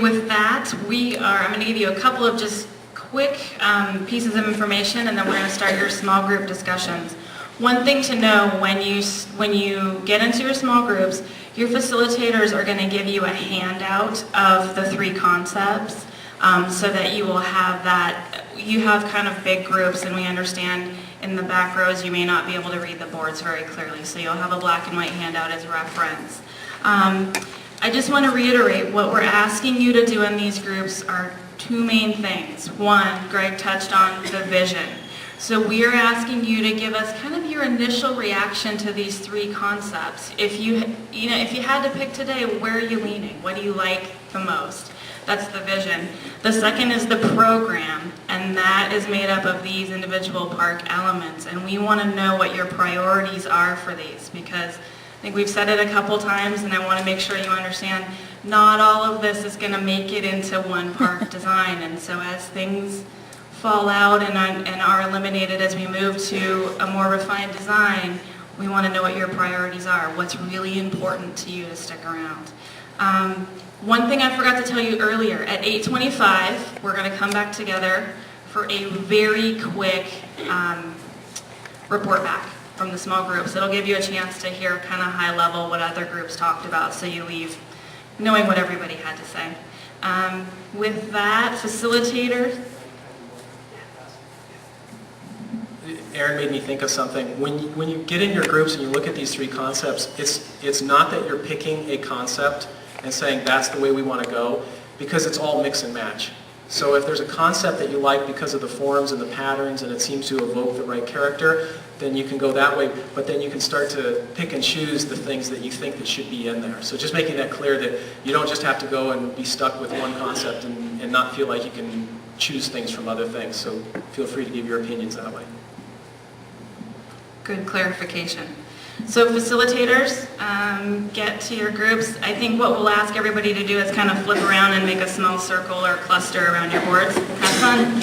With that, I'm going to give you a couple of just quick pieces of information, and then we're going to start your small group discussions. One thing to know when you get into your small groups, your facilitators are going to give you a handout of the 3 concepts so that you will have that. You have kind of big groups, and we understand in the back rows you may not be able to read the boards very clearly, so you'll have a black and white handout as reference. I just want to reiterate what we're asking you to do in these groups are 2 main things. One, Greg touched on the vision. So we are asking you to give us kind of your initial reaction to these 3 concepts. If you had to pick today, where are you leaning? What do you like the most? That's the vision. The second is the program, and that is made up of these individual park elements. And we want to know what your priorities are for these, because I think we've said it a couple times, and I want to make sure you understand not all of this is going to make it into one park design. And so as things fall out and are eliminated as we move to a more refined design, we want to know what your priorities are, what's really important to you to stick around. One thing I forgot to tell you earlier, at 8:25, we're going to come back together for a very quick report back from the small groups. It'll give you a chance to hear kind of high level what other groups talked about, so you leave knowing what everybody had to say. With that, facilitators. Aaron made me think of something. When you get in your groups and you look at these 3 concepts, it's not that you're picking a concept and saying that's the way we want to go, because it's all mix and match. So if there's a concept that you like because of the forms and the patterns and it seems to evoke the right character, then you can go that way, but then you can start to pick and choose the things that you think that should be in there. So just making that clear that you don't just have to go and be stuck with one concept and not feel like you can choose things from other things. So feel free to give your opinions that way. Good clarification. So facilitators, get to your groups. I think what we'll ask everybody to do is kind of flip around and make a small circle or cluster around your boards. Have fun.